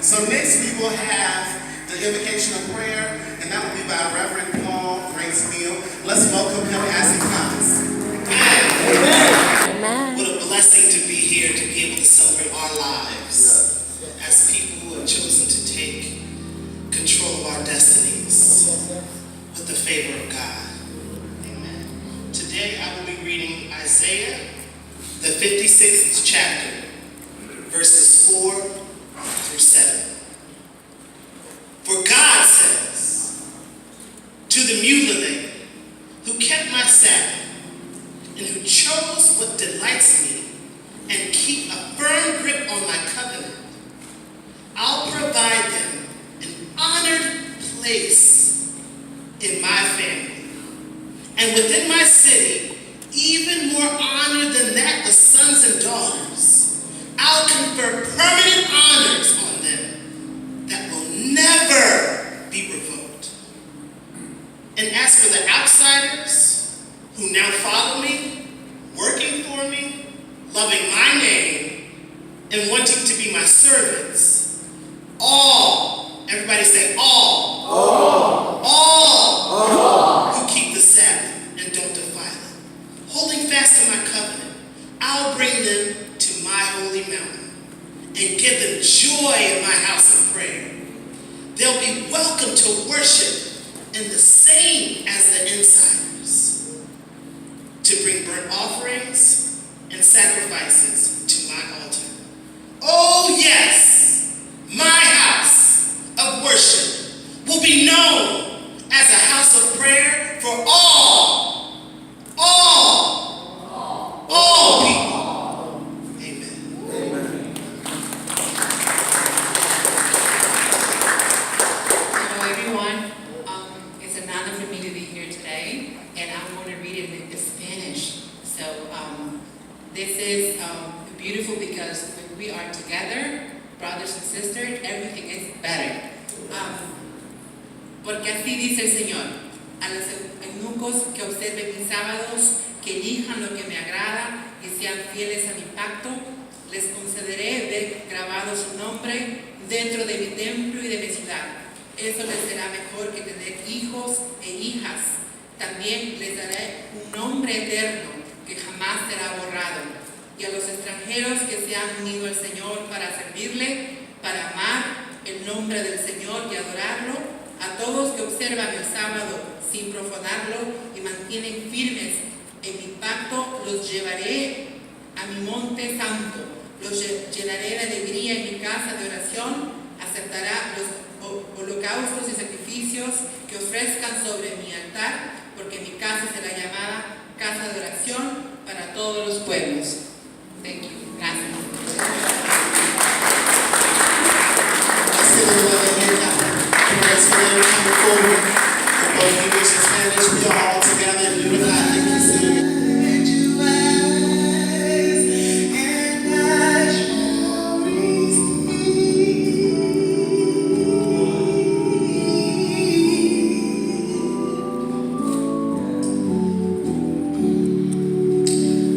So next we will have the invocation of prayer, and that will be by Reverend Paul Grace Neal. Let's welcome him as he comes. Amen. What a blessing to be here, to be able to celebrate our lives as people who have chosen to take control of our destinies with the favor of God. Amen. Today I will be reading Isaiah, the 56th chapter, verses 4 through 7. For God says, to the mutilated who kept my Sabbath, and who chose what delights me, and keep a firm grip on my covenant, I'll provide them an honored place in my family, and within my city, even more honor than that of sons and daughters. I'll confer permanent honors on them that will never be revoked. And as for the outsiders who now follow me, working for me, loving my name, and wanting to be my servants, all, everybody say all who keep the Sabbath and don't defile it, holding fast to my covenant, I'll bring them to my holy mountain and give them joy in my house of prayer. They'll be welcome to worship in the same as the insiders, to bring burnt offerings and sacrifices to my altar. Oh yes, my house of worship will be known as a house of prayer for all people. Amen. Hello everyone. It's an honor for me to be here today, and I'm going to read it in Spanish. So this is beautiful because when we are together, brothers and sisters, everything is better. Porque así dice el Señor: a los eunucos que observen mis sábados, que elijan lo que me agrada y sean fieles a mi pacto, les concederé ver grabado su nombre dentro de mi templo y de mi ciudad. Eso les será mejor que tener hijos e hijas. También les daré un nombre eterno que jamás será borrado. Y a los extranjeros que se han unido al Señor para servirle, para amar el nombre del Señor y adorarlo, a todos que observan el sábado sin profanarlo y mantienen firmes en mi pacto, los llevaré a mi monte santo, los llenaré de alegría en mi casa de oración, aceptará los holocaustos y sacrificios que ofrezcan sobre mi altar, porque mi casa será llamada casa de oración para todos los pueblos. Thank you. Gracias. Coming forward, both English and Spanish, we are all together and unified in this city.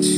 To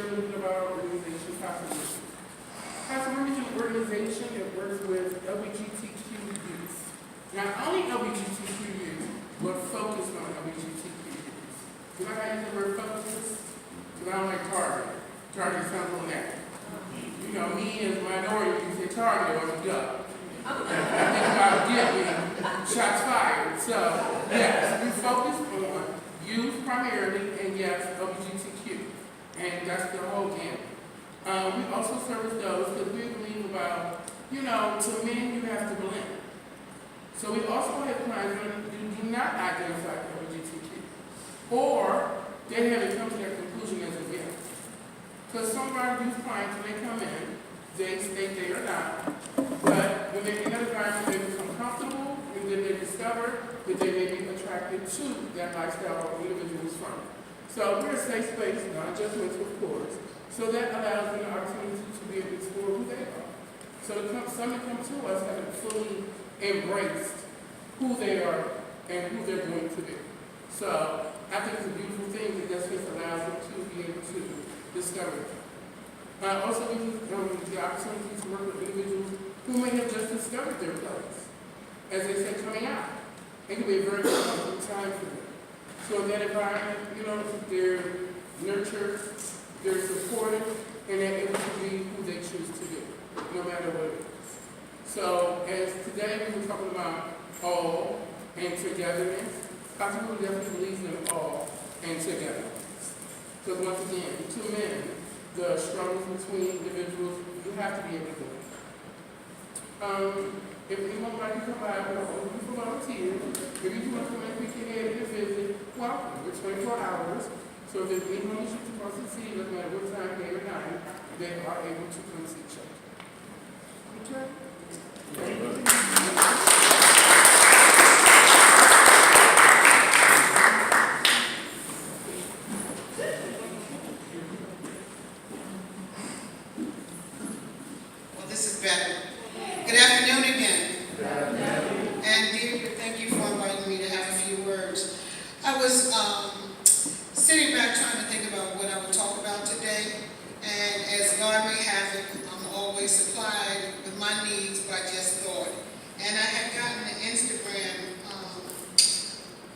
share a little bit about our organization, Casa Mission. Casa Mission is an organization that works with LGBTQ youth. Not only LGBTQ youth, but focused on LGBTQ youth. You know how I use the word focus? Because I don't like Target. Target sounds a little negative. You know, me as a minority, you say Target, I was a duck. I think about getting shots fired. So, yes, we focus on youth primarily, and yes, LGBTQ. And that's the whole gamut. We also service those because we believe about, you know, to men you have to blend. So we also have clients who do not identify as LGBTQ. Or they haven't come to that conclusion as of yet. Because some of our youth clients, when they come in, they state they are not. But when they're in that environment, they become comfortable, and then they discover that they may be attracted to that lifestyle or individuals from it. So we're a safe space, not judgmental, of course. So that allows them the opportunity to be able to explore who they are. So some that come to us haven't fully embraced who they are and who they're going to be. So I think it's a beautiful thing that this just allows them to be able to discover it. Also, we use the opportunity to work with individuals who may have just discovered their place. As they say, coming out. It can be a very important time for them. So in that environment, you know, they're nurtured, they're supported, and they're able to be who they choose to be, no matter what it is. So as today we were talking about all and togetherness, Possible definitely believes in all and togetherness. Because once again, to men, the struggles between individuals, you have to be able to do it. If anyone would like to come by, we're open for volunteers. If you want to come and pick your head and visit, welcome. We're 24 hours. So if there's anyone who should cross the city, doesn't matter what time, day or night, they are able to come see church. Okay? Well, this is better. Good afternoon again. And dear, thank you for inviting me to have a few words. I was sitting back trying to think about what I would talk about today, and as God may have it, I'm always supplied with my needs by just thought. And I had gotten an Instagram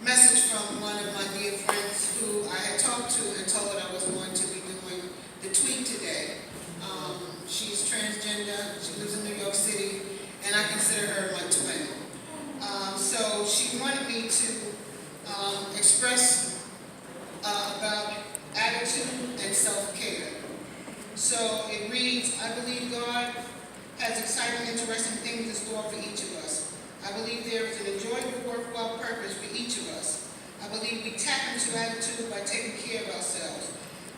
message from one of my dear friends who I had talked to and told I was going to be doing the tweet today. She's transgender, she lives in New York City, and I consider her my twin. So she wanted me to express about attitude and self-care. So it reads, I believe God has exciting, interesting things in store for each of us. I believe there is an enjoyable, worthwhile purpose for each of us. I believe we tap into attitude by taking care of ourselves.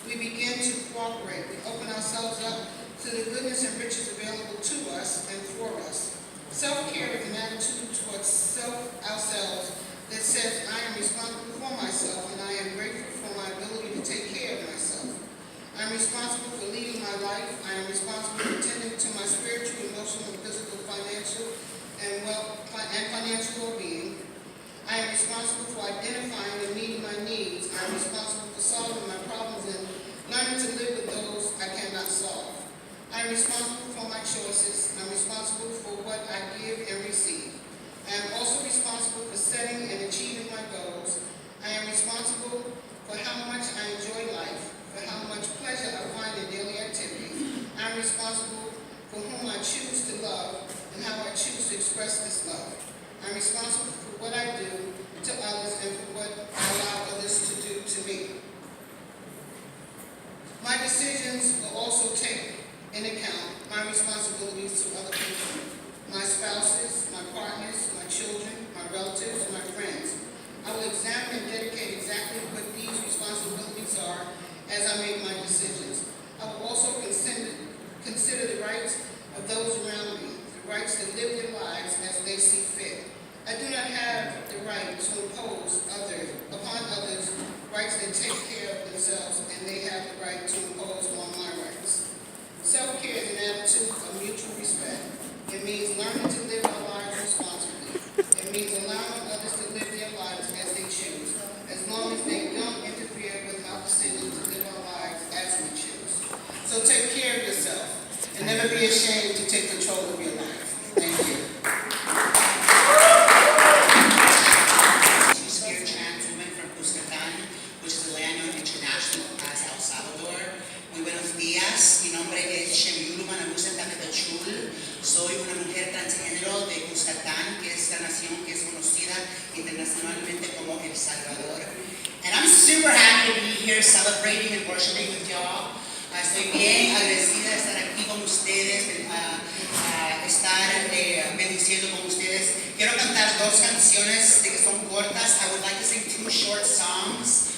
We begin to cooperate. We open ourselves up to the goodness and riches available to us and for us. Self-care is an attitude towards ourselves that says, I am responsible for myself and I am grateful for my ability to take care of myself. I am responsible for leading my life. I am responsible for attending to my spiritual, emotional, physical, financial, and financial well-being. I am responsible for identifying and meeting my needs. I am responsible for solving my problems and learning to live with those I cannot solve. I am responsible for my choices. I'm responsible for what I give and receive. I am also responsible for setting and achieving my goals. I am responsible for how much I enjoy life, for how much pleasure I find in daily activities. I am responsible for whom I choose to love and how I choose to express this love. I am responsible for what I do to others and for what I allow others to do to me. My decisions will also take in account my responsibilities to other people, my spouses, my partners, my children, my relatives, and my friends. I will examine and dedicate exactly what these responsibilities are as I make my decisions. I will also consider the rights of those around me, the rights to live their lives as they see fit. I do not have the right to impose upon others rights that take care of themselves, and they have the right to impose on my rights. Self-care is an attitude of mutual respect. It means learning to live our lives responsibly. It means allowing others to live their lives as they choose, as long as they don't interfere with our decision to live our lives as we choose. So take care of yourself and never be ashamed to take control of your life. Thank you. Two-spirit trans woman from Cuscatán, which is the land known international as El Salvador. Muy buenos días, mi nombre es Shemiulu Manabusa Takatachul. Soy una mujer transgénero de Cuscatán, que es la nación que es conocida internacionalmente como El Salvador. And I'm super happy to be here celebrating and worshiping with y'all. Estoy bien agradecida de estar aquí con ustedes, estar bendiciendo con ustedes. Quiero cantar dos canciones que son cortas. I would like to sing two short songs.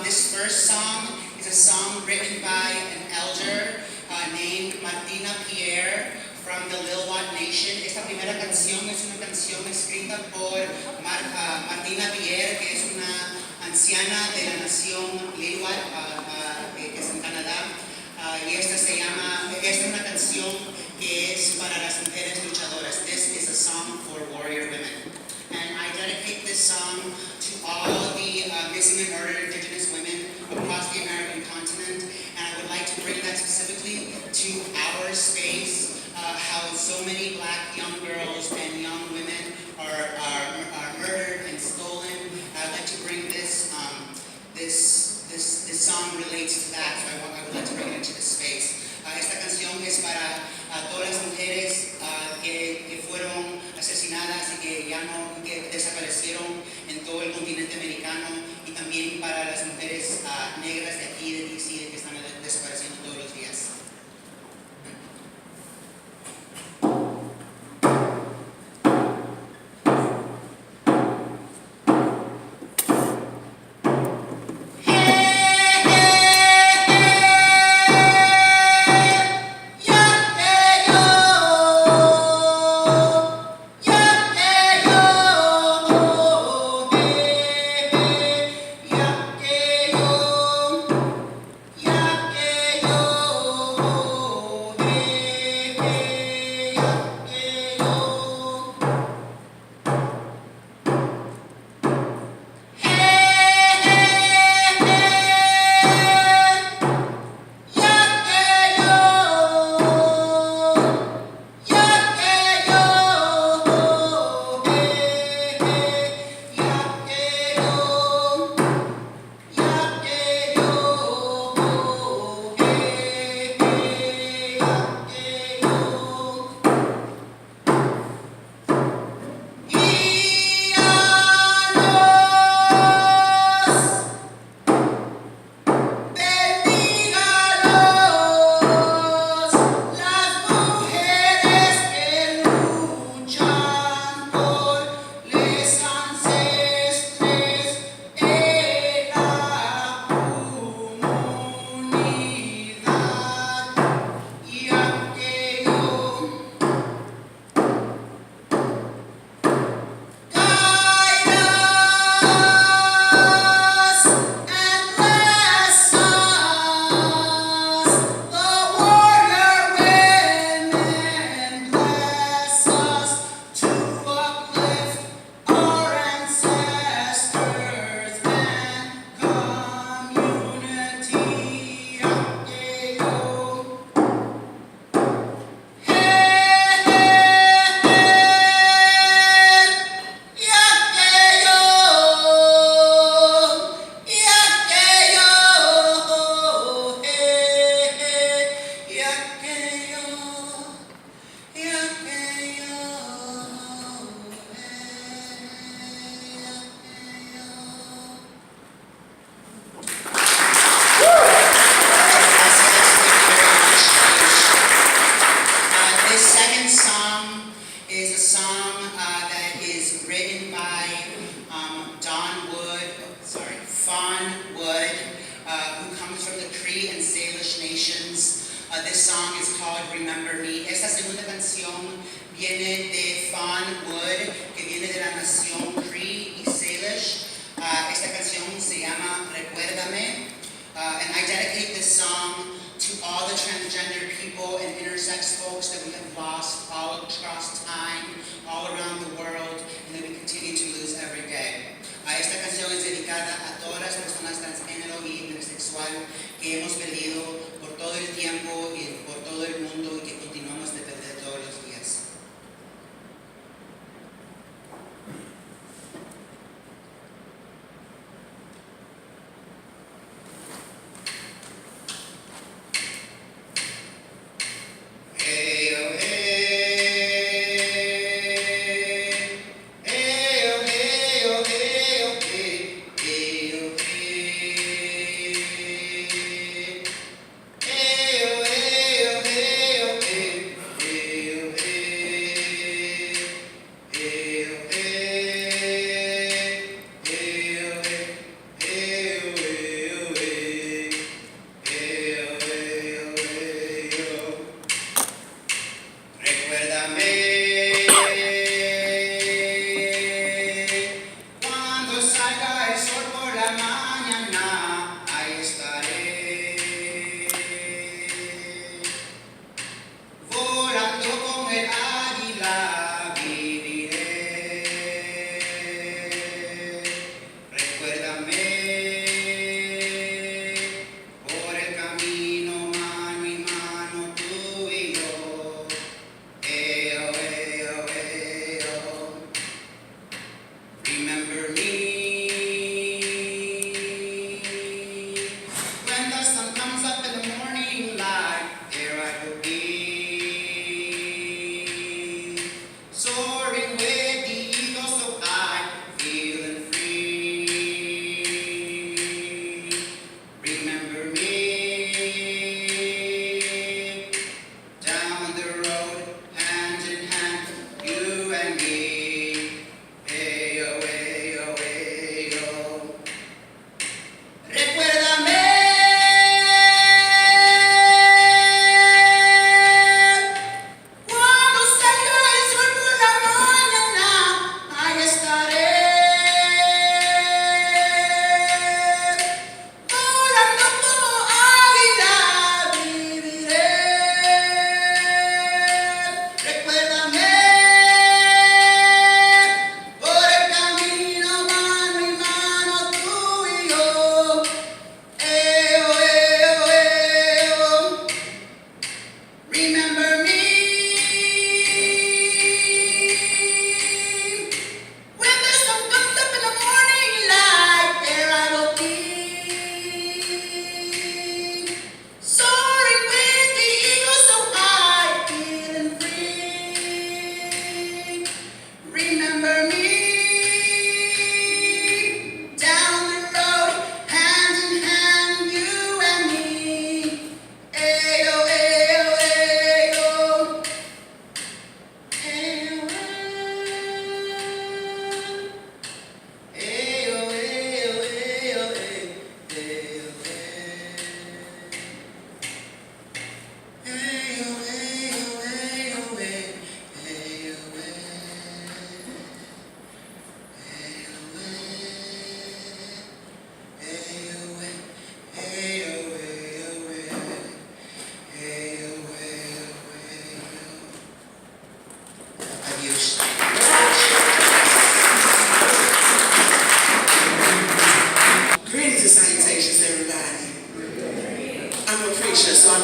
This first song is a song written by an elder named Martina Pierre from the Lilwat Nation. Esta primera canción es una canción escrita por Martina Pierre, que es una anciana de la nación Lilwat, que es en Canadá. Y esta es una canción que es para las mujeres luchadoras. This is a song for warrior women. And I dedicate this song to all the missing and murdered Indigenous women across the American continent. And I would like to bring that specifically to our space, how so many Black young girls and young women are murdered and stolen. I'd like to bring this song relates to that, so I would like to bring it into this space. Esta canción es para todas las mujeres que fueron asesinadas y que desaparecieron en todo el continente americano, y también para las mujeres negras de aquí de DC que están desapareciendo todos los días. This song is called Remember Me. Esta segunda canción viene de Fawn Wood, que viene de la nación Cree y Salish. Esta canción se llama Recuérdame. And I dedicate this song to all the transgender people and intersex folks that we have lost all across time, all around the world, and that we continue to lose every day. Esta canción es dedicada a todas las personas transgénero y intersexual que hemos perdido por todo el tiempo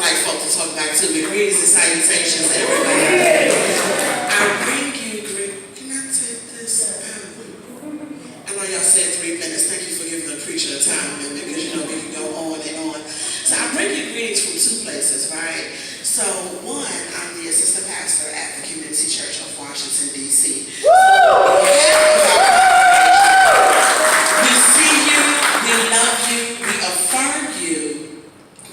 like folk to talk back to me. Greetings and salutations, everybody. I bring you Can I take this? I know y'all said 3 minutes. Thank you for giving the preacher a time limit because you know we can go on and on. So I bring you greetings from 2 places, right? So one, I'm the assistant pastor at the Community Church of Washington, D.C. We see you, we love you, we affirm you,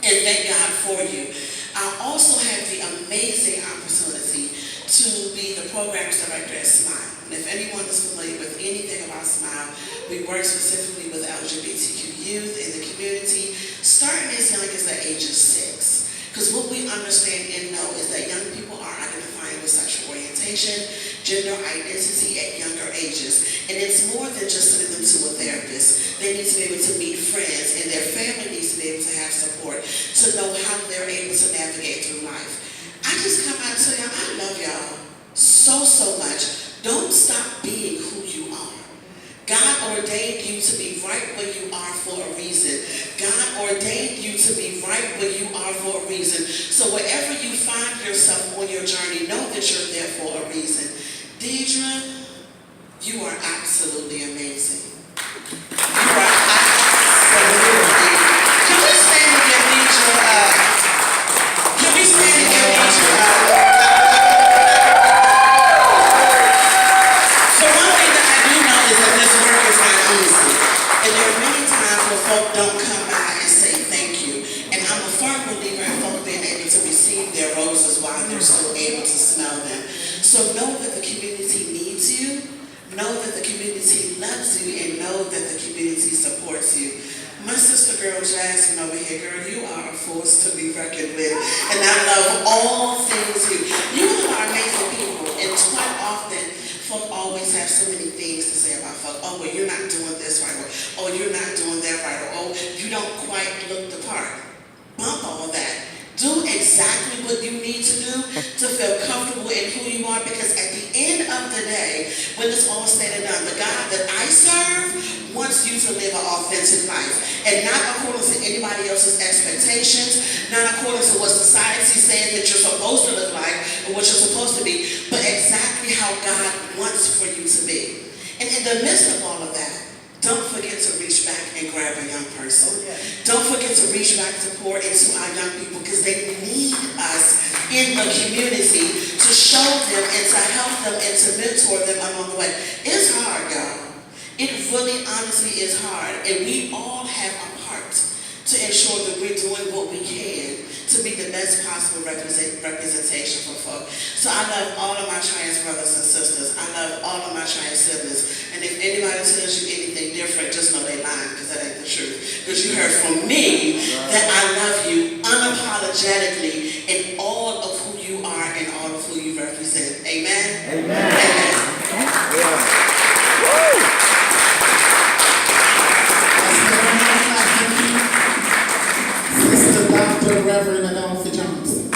and thank God for you. I also have the amazing opportunity to be the programs director at Smile. And if anyone is familiar with anything about Smile, we work specifically with LGBTQ youth in the community, starting as young as the age of 6. Because what we understand and know is that young people are identifying with sexual orientation, gender identity at younger ages. And it's more than just sending them to a therapist. They need to be able to meet friends, and their family needs to be able to have support to know how they're able to navigate through life. I just come out and tell y'all, I love y'all so, so much. Don't stop being who you are. God ordained you to be right where you are for a reason. God ordained you to be right where you are for a reason. So wherever you find yourself on your journey, know that you're there for a reason. Deidre, you are absolutely amazing. You are absolutely. Can we stand and give Deidre Can we stand and give Deidre So one thing that I do know is that this work is not easy. And there are many times where folk don't come by and say thank you. And I'm a firm believer in folk being able to receive their roses while they're still able to smell them. So know that the community needs you, know that the community loves you, and know that the community supports you. My sister girl Jasmine over here, girl, you are a force to be reckoned with. And I love all things you. You are amazing people, and quite often, folk always have so many things to say about folk. Oh, well, you're not doing this right, or oh, you're not doing that right, or oh, you don't quite look the part. Bump all that. Do exactly what you need to do to feel comfortable in who you are, because at the end of the day, when it's all said and done, the God that I serve wants you to live an authentic life, and not according to anybody else's expectations, not according to what society says that you're supposed to look like or what you're supposed to be, but exactly how God wants for you to be. And in the midst of all of that, don't forget to reach back and grab a young person. Don't forget to reach back to pour into our young people, because they need us in the community to show them and to help them and to mentor them along the way. It's hard, y'all. It really honestly is hard, and we all have a part to ensure that we're doing what we can to be the best possible representation for folk. So I love all of my trans brothers and sisters. I love all of my trans siblings. And if anybody tells you anything different, just know they lying, because that ain't the truth. Because you heard from me that I love you unapologetically in all of who you are and all of who you represent. Amen? Amen. Amen. Sister Dr. Reverend Adolphe Johnson.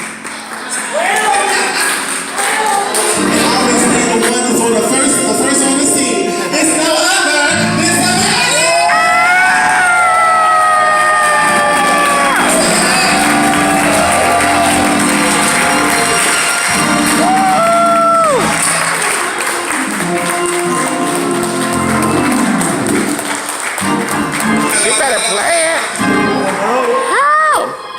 And always be the one for the first on the scene. It's no other. It's You better play it.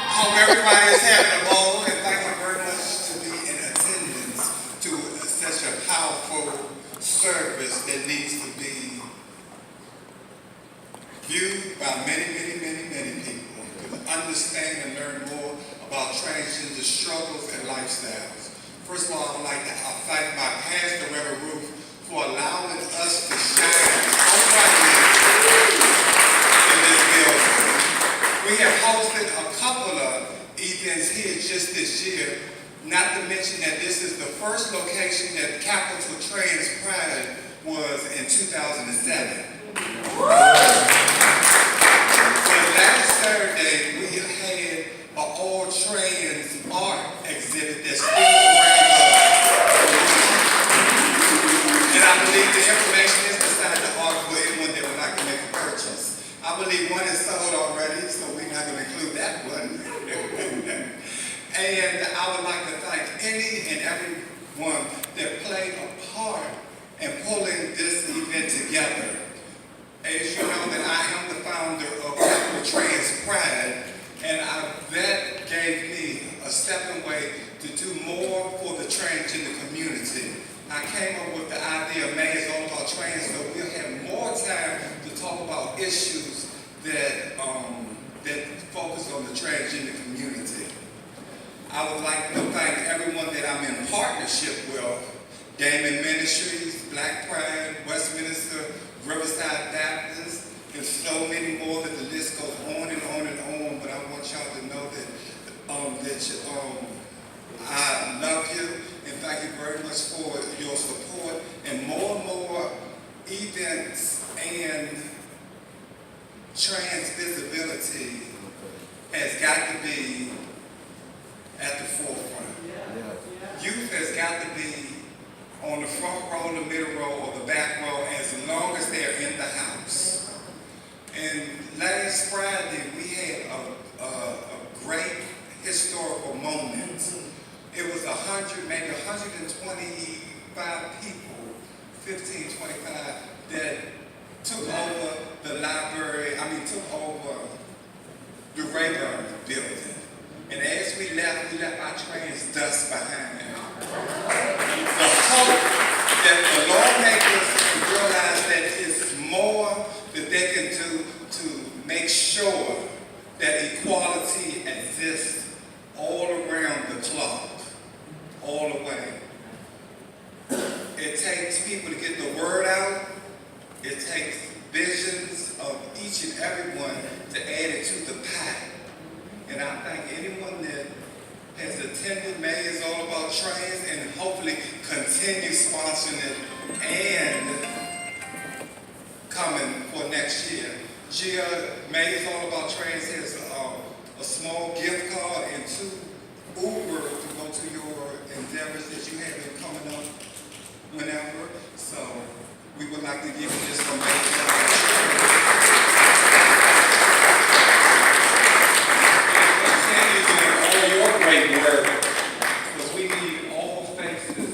Hope everybody is having a ball, and thank you very much to be in attendance to such a powerful service that needs to be viewed by many people to understand and learn more about transgender struggles and lifestyles. First of all, I would like to thank my pastor, Reverend Ruth, for allowing us to shine so brightly in this building. We have hosted a couple of events here just this year, not to mention that this is the first location that Capital Trans Pride was in 2007. So last Saturday, we had an all-trans art exhibit that's still around and I believe the information is beside the art for anyone that would like to make a purchase. I believe one is sold already, so we're not going to include that one. And I would like to thank any and everyone that played a part in pulling this event together. As you know, that I am the founder of Capital Trans Pride, and that gave me a stepping way to do more for the transgender community. I came up with the idea of May is all about trans, so we'll have more time to talk about issues that focus on the transgender community. I would like to thank everyone that I'm in partnership with. Damon Ministries, Black Pride, Westminster, Riverside Baptist, and so many more that the list goes on and on and on, but I want y'all to know that I love you and thank you very much for your support, and more events and trans visibility has got to be at the forefront. Youth has got to be on the front row, the middle row, or the back row as long as they're in the house. And last Friday, we had a great historical moment. It was 100, maybe 125 people, 25, that took over the library, took over the Rayburn building. And as we left our trans dust behind. The hope that the lawmakers realize that it's more that they can do to make sure that equality exists all around the clock, all the way. It takes people to get the word out. It takes visions of each and every one to add it to the pie. And I thank anyone that has attended May is all about trans and hopefully continue sponsoring it and coming for next year. Gia, May is all about trans has a small gift card and 2 Uber to go to your endeavors that you have been coming up whenever. So we would like to give you this from May. Your great work, because we need all faces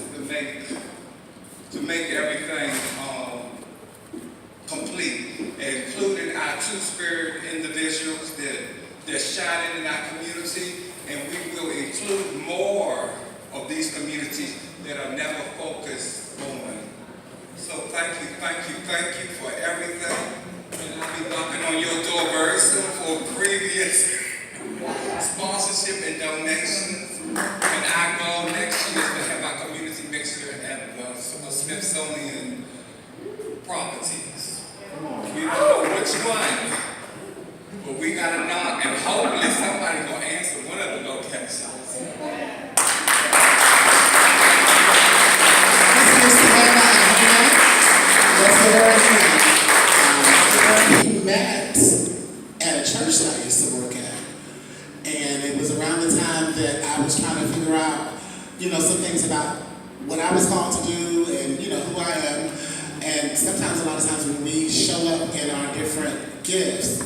to make everything complete, including our two-spirit individuals that shine in our community, and we will include more of these communities that are never focused on. So thank you for everything, and I'll be knocking on your door very soon for previous sponsorship and donations, and our goal next year is to have our community mixer at the Smithsonian properties. We don't know which one, but we got to knock, and hopefully somebody gonna answer one of the locations. We met at a church that I used to work at. And it was around the time that I was trying to figure out, some things about what I was called to do and, who I am. And sometimes, a lot of times when we show up in our different gifts,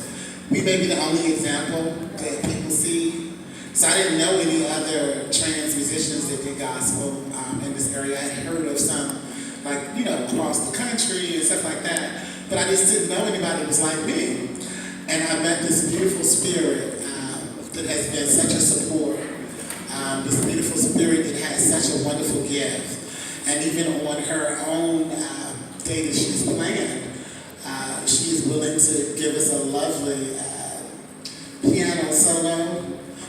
we may be the only example that people see. So I didn't know any other trans musicians that did gospel in this area. I had heard of some, across the country and stuff like that. But I just didn't know anybody that was like me. And I met this beautiful spirit that has been such a support, this beautiful spirit that has such a wonderful gift. And even on her own day that she's planned, she is willing to give us a lovely piano solo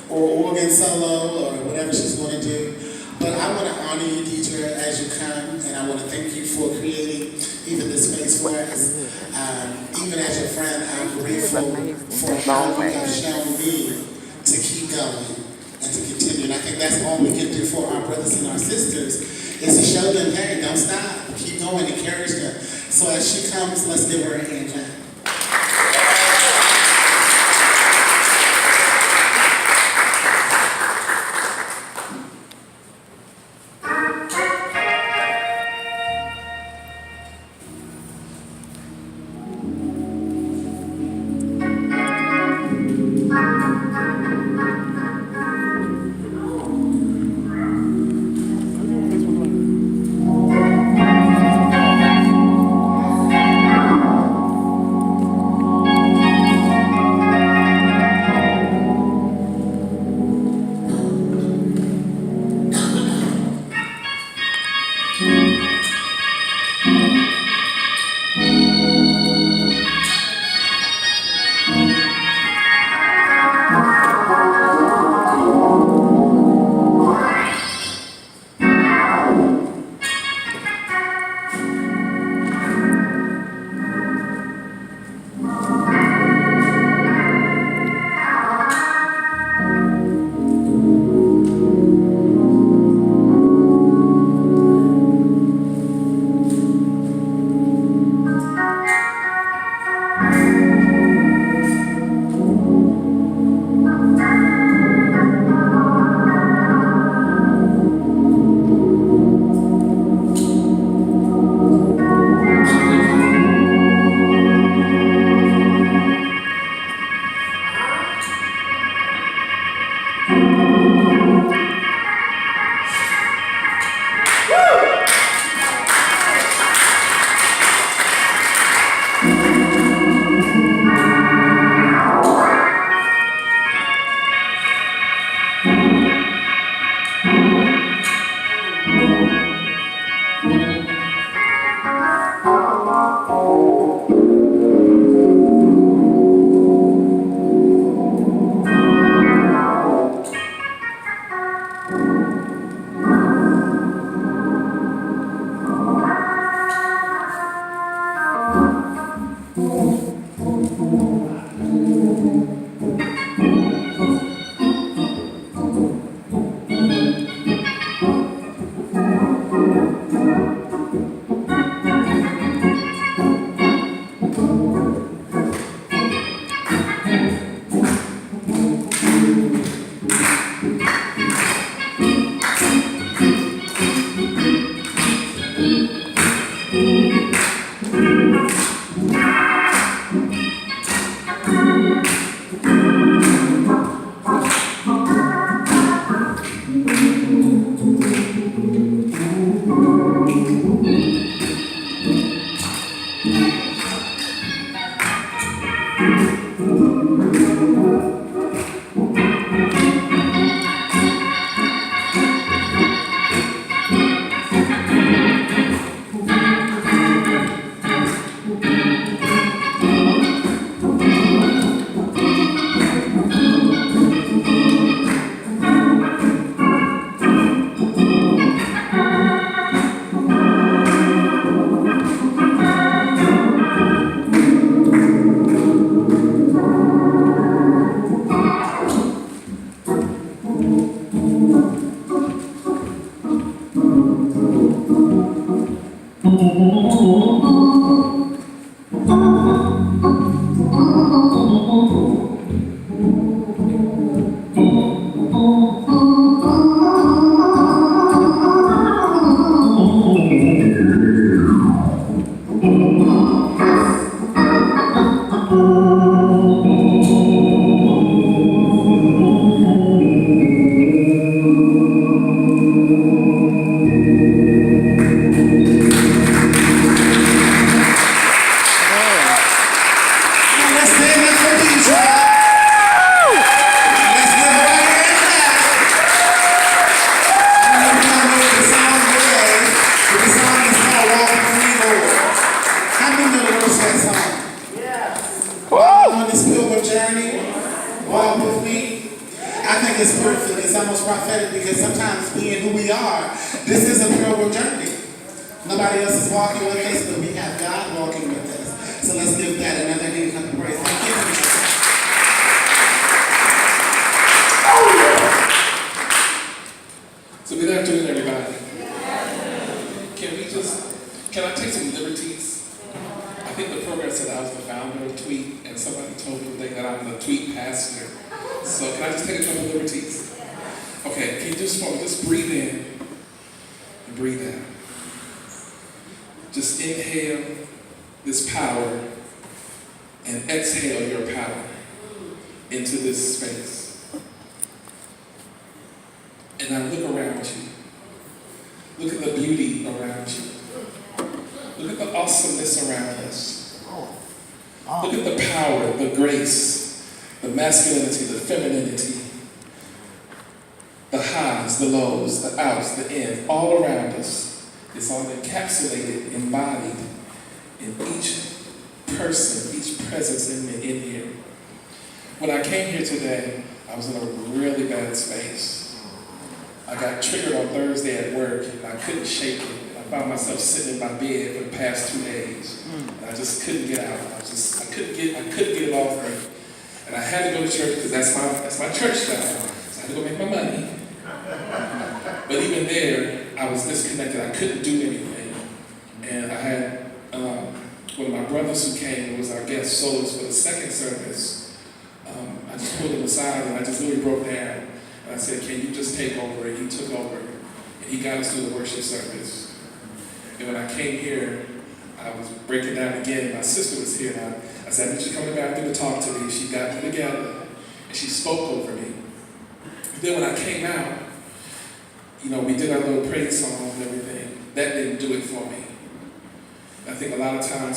or organ solo or whatever she's going to do. But I want to honor you, Deidre, as you come, and I want to thank you for creating even this space for us. Even as your friend, I'm grateful for how you have shown me to keep going and to continue. And I think that's all we can do for our brothers and our sisters is to show them, hey, don't stop, keep going, encourage them. So as she comes, let's give her a hand clap.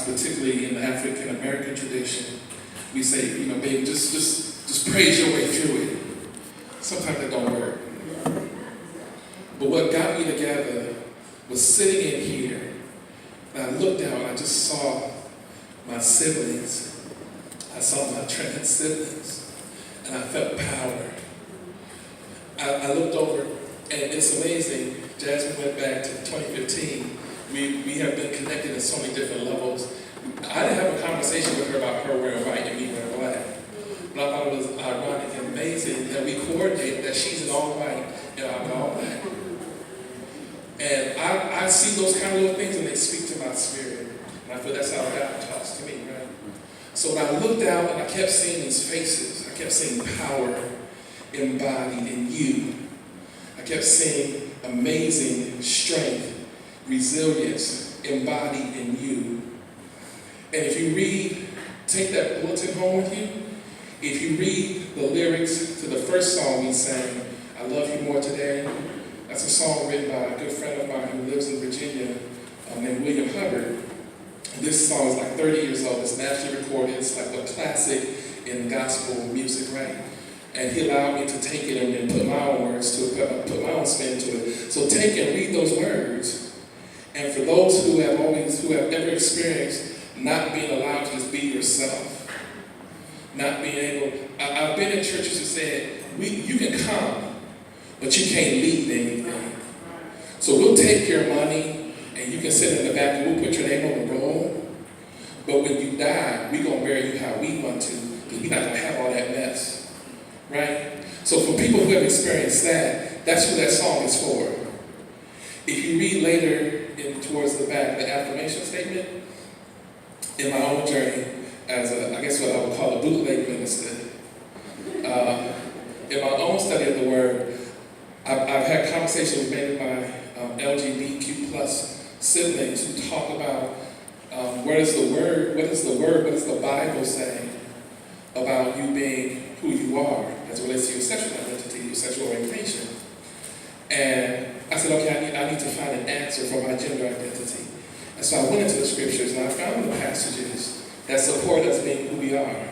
Particularly in the African American tradition, we say, baby, just praise your way through it. Sometimes that don't work. But what got me together was sitting in here, and I looked out and I just saw my siblings. I saw my trans siblings, and I felt power. I looked over And it's amazing. Jasmine went back to 2015. We have been connected at so many different levels. I didn't have a conversation with her about her wearing white and me wearing black. But I thought it was ironic and amazing that we coordinate that she's in all white and I'm in all black. And I see those kind of little things and they speak to my spirit. And I feel that's how God talks to me, right? So when I looked out and I kept seeing these faces, I kept seeing power embodied in you. I kept seeing amazing strength, resilience embodied in you. And if you read, take that bulletin home with you, if you read the lyrics to the first song we sang, I Love You More Today, that's a song written by a good friend of mine who lives in Virginia named William Hubbard. This song is like 30 years old, it's nationally recorded, it's like a classic in gospel music, right? And he allowed me to take it and then put my own words to it, put my own spin to it. So take and read those words. And for those who have ever experienced not being allowed to just be yourself, not being able, I've been in churches that said, you can come, but you can't lead anything. So we'll take your money and you can sit in the back and we'll put your name on the roll. But when you die, we're going to bury you how we want to, because we're not going to have all that mess. Right? So for people who have experienced that, that's who that song is for. If you read later towards the back, the affirmation statement, in my own journey as I guess what I would call a bootleg minister, in my own study of the Word, I've had conversations with many of my LGBTQ plus siblings who talk about what is the Bible saying about you being who you are as it relates to your sexual identity, your sexual orientation. And I said, okay, I need to find an answer for my gender identity. And so I went into the scriptures and I found the passages that support us being who we are.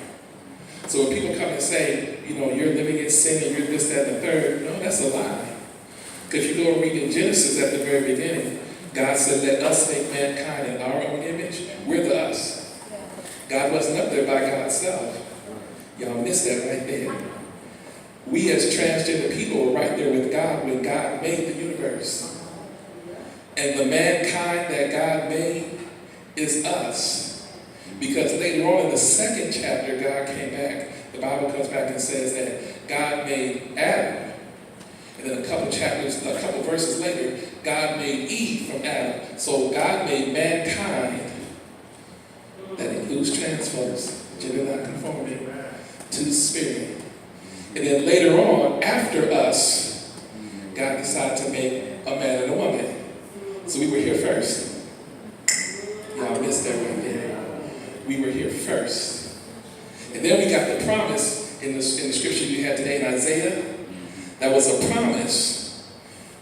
So when people come and say, you're living in sin and you're this, that, and the third, no, that's a lie. Because if you go and read in Genesis at the very beginning, God said, let us make mankind in our own image. We're the us. God wasn't up there by God's self. Y'all missed that right there. We as transgender people were right there with God when God made the universe. And the mankind that God made is us. Because later on in the second chapter, God came back. The Bible comes back and says that God made Adam. And then a couple verses later, God made Eve from Adam. So God made mankind, that includes trans folks, gender non-conforming, to the Spirit. And then later on, after us, God decided to make a man and a woman. So we were here first. Y'all missed that right there. We were here first. And then we got the promise in the scripture we had today in Isaiah. That was a promise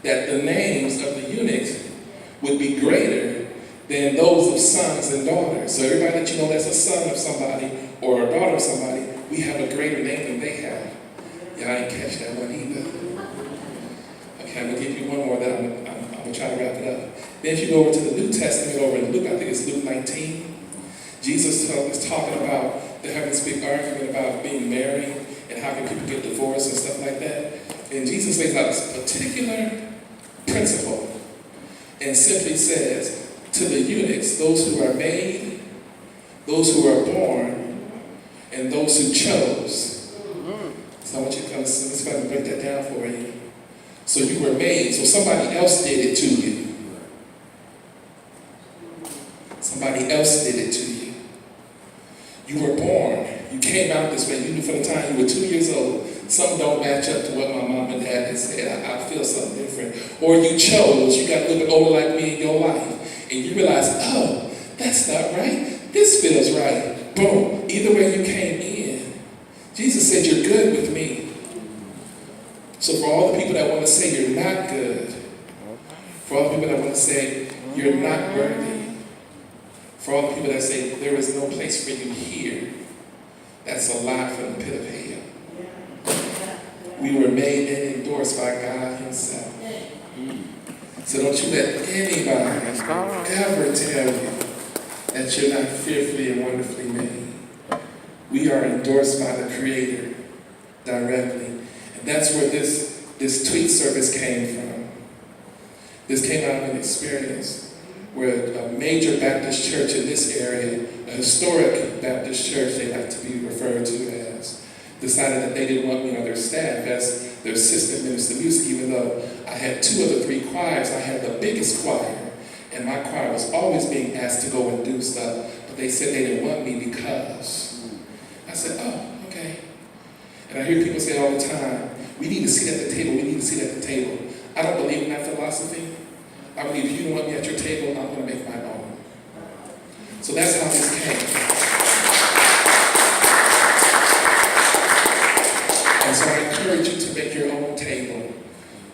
that the names of the eunuchs would be greater than those of sons and daughters. So everybody that you know that's a son of somebody or a daughter of somebody, we have a greater name than they have. Y'all ain't catch that one either. Okay, I'm going to give you one more that I'm going to try to wrap it up. Then if you go over to the New Testament, over in Luke, I think it's Luke 19, Jesus was talking about, they're having this big argument about being married and how can people get divorced and stuff like that. And Jesus lays out this particular principle and simply says, to the eunuchs, those who are made, those who are born, and those who chose. So I want you to let's go and break that down for you. So you were made, so somebody else did it to you. Somebody else did it to you. You were born. You came out this way. You knew from the time you were 2 years old, something don't match up to what my mom and dad had said. I feel something different. Or you chose, you got a little bit older like me in your life, and you realized, oh, that's not right. This feels right. Boom. Either way you came in. Jesus said, you're good with me. So for all the people that want to say you're not good, for all the people that want to say you're not worthy, for all the people that say there is no place for you here, that's a lie from the pit of hell. We were made and endorsed by God himself. So don't you let anybody ever tell you that you're not fearfully and wonderfully made. We are endorsed by the Creator directly. And that's where this this tweet service came from. This came out of an experience where a major Baptist church in this area, a historic Baptist church they like to be referred to as, decided that they didn't want me on their staff as their assistant minister of music, even though I had 2 of the 3 choirs. I had the biggest choir, and my choir was always being asked to go and do stuff, but they said they didn't want me because. I said, oh, okay. And I hear people say all the time, we need to sit at the table, we need to sit at the table. I don't believe in that philosophy. I believe if you don't want me at your table, I'm going to make my own. So that's how this came. And so I encourage you to make your own table.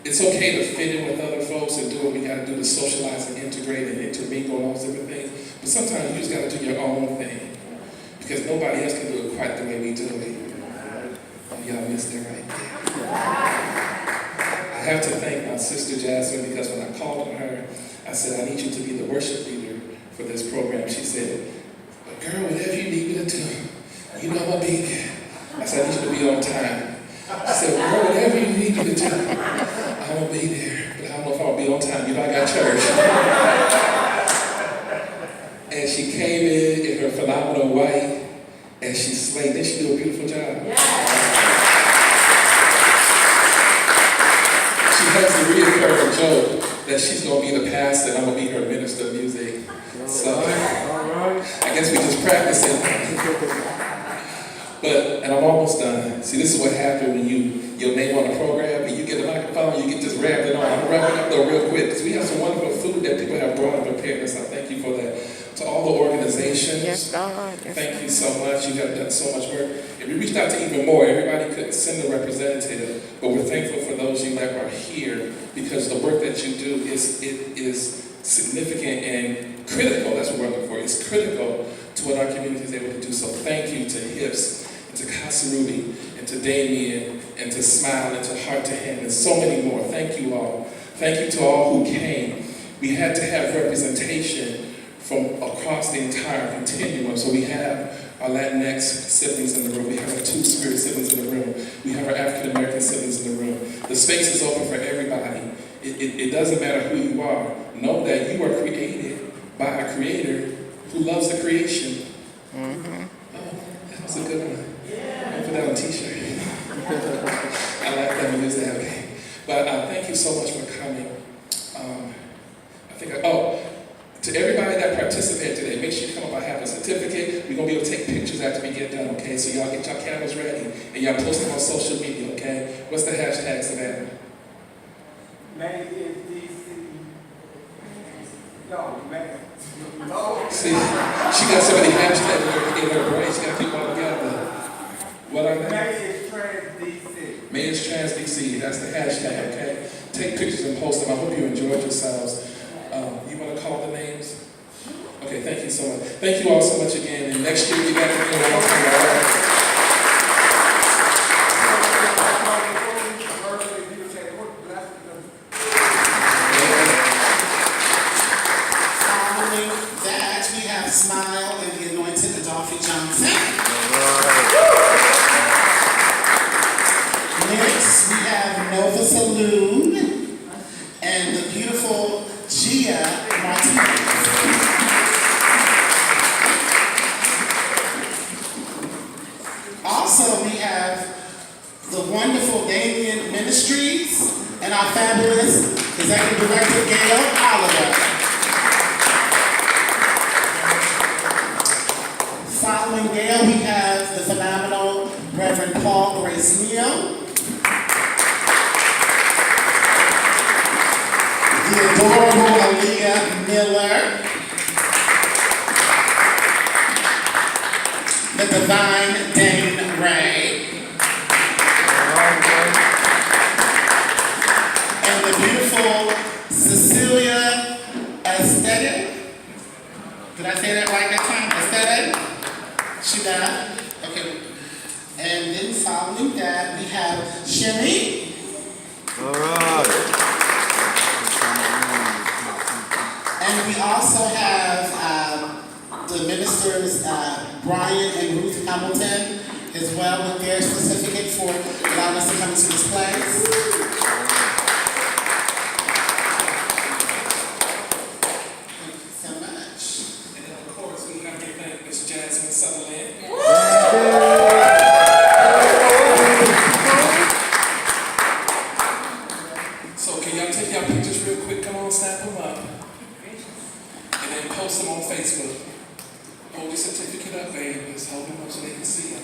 It's okay to fit in with other folks and do what we got to do to socialize and integrate and intermingle and all those different things. But sometimes you just got to do your own thing because nobody else can do it quite the way we do it. Oh, y'all missed it right there. I have to thank my sister Jasmine because when I called on her, I said, I need you to be the worship leader for this program. She said, but girl, whatever you need me to do, you know I'm going to be there. I said, I need you to be on time. She said, girl, whatever you need me to do, I'm going to be there. But I don't know if I'll be on time. You know, I got church. And she came in her phenomenal white, and she slayed. Didn't she do a beautiful job? She has the reoccurring joke that she's going to be the pastor and I'm going to be her minister of music. So I guess we just practicing. And I'm almost done. See, this is what happens when your name on a program and you get a microphone, you get just wrapped it on. I'm wrapping up though real quick because we have some wonderful food that people have brought and prepared us. I thank you for that. To all the organizations, Yes, God. Yes, thank you so much. You have done so much work. And we reached out to even more. Everybody couldn't send a representative, but we're thankful for those you that are here because the work that you do is significant and critical. That's what we're looking for. It's critical to what our community is able to do. So thank you to HIPS, and to Kasarubi, and to Damien, and to Smile, and to Heart to Hand, and so many more. Thank you all. Thank you to all who came. We had to have representation from across the entire continuum. So we have our Latinx siblings in the room. We have our Two-Spirit siblings in the room. We have our African-American siblings in the room. The space is open for everybody. It doesn't matter who you are. Know that you are created by a creator who loves the creation. Mm-hmm. Oh, that was a good one. I'll put that on a t-shirt. I like that when you say that, okay. But thank you so much for coming. To everybody that participated today, make sure you come up. I have a certificate. We're going to be able to take pictures after we get done, okay? So y'all get your cameras ready and y'all post them on social media, okay? What's the hashtag, Savannah? May is DC. No, man. See, she got so many hashtags in her brain. She got to keep all together. What are they? May is Trans DC. May is Trans DC. That's the hashtag, okay? Take pictures and post them. I hope you enjoyed yourselves. You want to call the names? Okay, thank you so much. Thank you all so much again. And next year, we got to do one more time. Following that, we have Smile and the Anointed Adolphe Johnson. Next, we have Nova Saloon and the beautiful Gia Martinez. Also, we have the wonderful Damien Ministries and our fabulous Executive Director, Gail Oliver. Following Gail, we have the phenomenal Reverend Paul Grace Neal, the adorable Aaliyah Miller, the divine Dane Ray, and the beautiful Cecilia S.W. Did I say that right that time? S.W. She died? Okay. And then following that, we have Shimmy. All right. And we also have the ministers, Brian and Ruth Hamilton, as well with their certificate for allowing us to come to this place. y'all take y'all pictures real quick. Come on, snap them up. And then post them on Facebook. Hold your certificate up, babe. Just hold them up so they can see them.